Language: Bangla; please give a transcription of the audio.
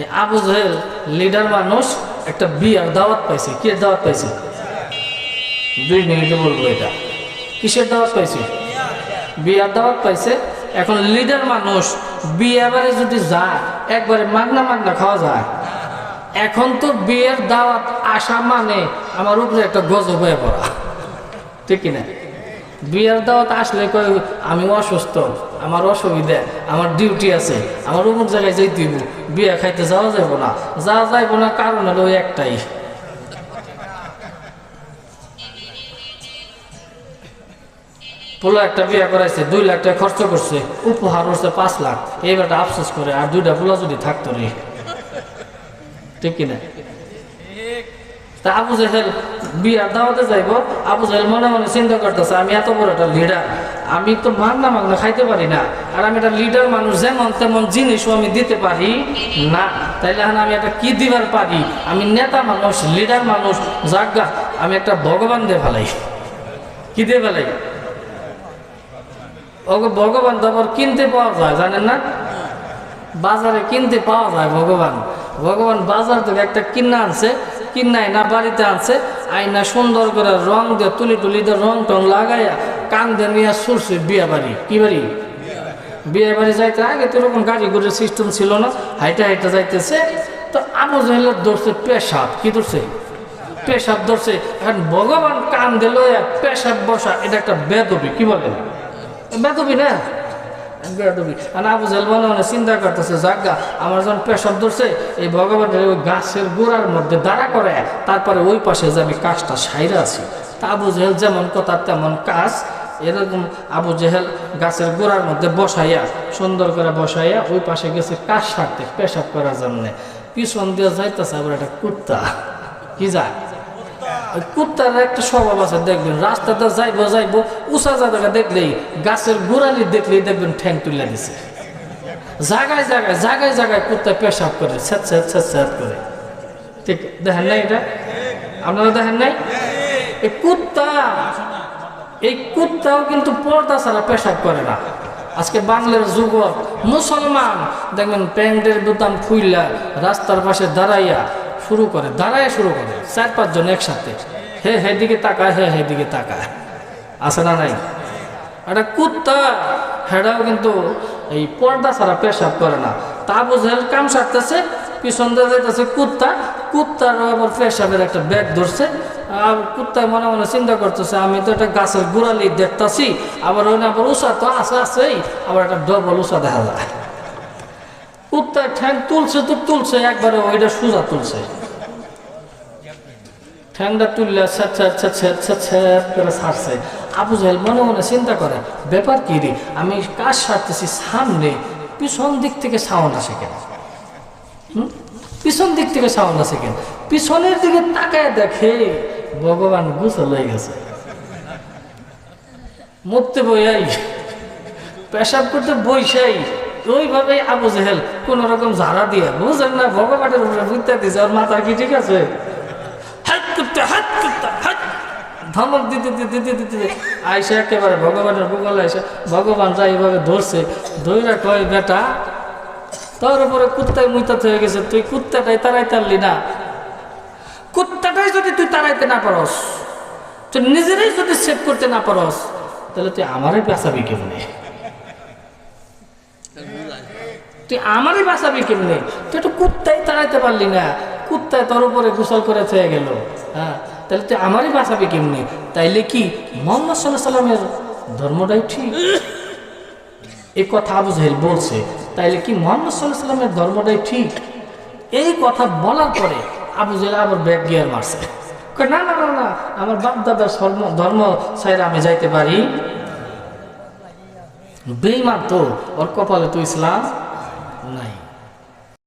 এই আবু জেহেল লিডার মানুষ একটা বিয়ার দাওয়াত পাইছে। কি দাওয়াত পাইছে? 2 মিনিটে বলবো এটা। কিসের দাওয়াত পাইছে? বিয়ার দাওয়াত পাইছে। এখন লিডার মানুষ বিয়াবারে যদি যায় একবারে মাগনা মাগনা খাওয়া যায়। এখন তো বিয়ের দাওয়াত আসা মানে আমার উপরে একটা গজব হয়ে পড়া, ঠিক কিনা? বিয়ের দাওয়াত আসলে কই আমি অসুস্থ, আমার অসুবিধা, আমার ডিউটি আছে, আমার অমুক জায়গায় যাইতে দিব, বিয়ে খাইতে যাওয়া যাব না। যাওয়া যাইব না কারণ হলো ওই একটাই, পোলা একটা বিয়ে করাইছে, 2 লাখ টাকা খরচ করছে, উপহার হচ্ছে 5 লাখ। এইবারটা আফসোস করে আর 2টা পোলা যদি থাকতো রে, ঠিক কিনা? তা আবু জেহেল বিয়ার দাওয়াতে যাইব। আবু জেহেল মনে মনে চিন্তা করতেছে, আমি এত বড় একটা লিডার, আমি তো মাগনা মাগনা খাইতে পারি না, আর আমি একটা লিডার মানুষ, যেমন তেমন জিনিসও আমি দিতে পারি না। তাইলে আমি একটা কি দিবার পারি? আমি নেতা মানুষ, লিডার মানুষ, জাগা আমি একটা ভগবান দিয়ে ফেলাই। কি দিয়ে ফেলাই? ওকে ভগবান তো আবার কিনতে পাওয়া যায়, জানেন না? বাজারে কিনতে পাওয়া যায় ভগবান। ভগবান বাজার থেকে একটা কিনা আনছে, কিনাই না বাড়িতে আনছে, আইনা সুন্দর করে রং দিয়ে তুলি টুলি দিয়ে রং টং লাগাইয়া কান দিয়ে নিয়ে সুরছে বিয়ে বাড়ি। কি বাড়ি? বিয়ে বাড়ি যাইতে আগে তো এরকম গাড়ি ঘুরের সিস্টেম ছিল না, হাইটা হাইটা যাইতেছে। তো আবু জেহেলের ধরছে পেশাব। কি ধরছে? পেশাব ধরছে। এখন ভগবান কান দিল পেশাব বসা, এটা একটা বেদবি। কি বলেন? বেদবি না? আবু জেহেল মনে মনে চিন্তা করতেছে, জাগা আমার যখন পেশাব ধরছে, এই ভগবানের ওই গাছের গোড়ার মধ্যে দাঁড়া করে তারপরে ওই পাশে যে আমি কাজটা সাইরা আছি। তা আবু জেহেল যেমন কথা তেমন কাজ। এরকম আবু জেহেল গাছের গোড়ার মধ্যে বসাইয়া, সুন্দর করে বসাইয়া ওই পাশে গেছে কাজ সারতে, পেশাব করার জন্য। পিছন দিয়ে যাইতেছে আবার একটা কুত্তা। কি যায়? ওই কুত্তার একটা স্বভাব আছে, দেখবেন রাস্তাতে যাইবো উঁচা জায়গা দেখলেই, গাছের গোড়ালি দেখলেই দেখবেন ঠ্যাং তুলে দিছে। জায়গায় জায়গায় জায়গায় জায়গায় কুত্তা পেশাব করে, স্যাঁত করে। ঠিক দেখেন নাই? এটা আপনারা দেখেন নাই? এই কুত্তাও কিন্তু পর্দা ছাড়া পেশাব করে না। আজকে বাংলার যুবক মুসলমান দেখবেন প্যান্টের বোতাম খুইলা রাস্তার পাশে শুরু করে 4-5 জন একসাথে, হে দিকে তাকায়, হে দিকে তাকায়। আছে না নাই? একটা কুত্তা, হেডাও কিন্তু এই পর্দা ছাড়া পেশাব করে না। তা আবু জেহেল কাম সারতেছে, পিছন দিয়ে যাইতেছে কুত্তার আবার পেশাবের একটা ব্যাগ ধরছে। আর কুত্তায় মনে মনে চিন্তা করতেছে, আমি তো একটা গাছের গোড়ালি দেখতেছি, আবার ওই আবার উষা তো আছেই, আবার একটা ডবল উষা দেখা যায়। কুত্তায় ঠ্যাং তুলছে একবারে, ওইটা সোজা তুলছে, ঠ্যাংটা তুললে করে ছাড়ছে। আবু জেহেল মনে মনে চিন্তা করে, ব্যাপার কি রে, আমি কাজ সারতেছি সামনে, পিছন দিক থেকে সাউন্ড আসে কেন? পিছন দিক থেকে সাউন্ড আসে কেন? পিছনের দিকে তাকায় দেখে ভগবান গোসল হয়ে গেছে, মরতে বইয়াই, পেশাব করতে বইসাই। ওইভাবেই আবু জেহেল কোন রকম ঝাড়া দিয়ে, বুঝেন না, ভগবানের উপরে বুঝতে দিছে, ওর মাথা কি ঠিক আছে? ধমক দিতে আইসা একেবারে ভগবানের বুকলে আইসা, ভগবান যা এইভাবে ধরছে, ধৈরা কয়, বেটা তোর উপরে কুত্তায় মুইতাত হয়ে গেছে, তুই কুত্তাটাই তাড়াইতে পারলি না। কুত্তাটাই যদি তুই তাড়াইতে না পারস, তুই নিজেরাই যদি সেভ করতে না পারস, তাহলে তুই আমারই বাঁচাবি কেমনে? তুই আমারই বাঁচাবি কেমনে? তুই তো কুত্তাই তাড়াইতে পারলি না, কুত্তায় তোর উপরে গোসল করে থেকে গেল, হ্যাঁ, তাহলে তুই আমারই বাঁচাবি কেমনি? তাইলে কি মুহাম্মদ সাল্লাল্লাহু আলাইহি ওয়াসাল্লামের ধর্মটাই ঠিক? এই কথা আবু জেহেল বলছে, তাইলে কি মুহাম্মদ সাল্লাল্লাহু আলাইহি ওয়াসাল্লামের ধর্মটাই ঠিক? এই কথা বলার পরে আবু জেহেল আবার ব্যাক গিয়ার মারছে, না না না না, আমার বাপ দাদার ধর্ম ছাইরা আমি যাইতে পারি? বেঈমান তো, ওর কপালে তো ইসলাম নাই।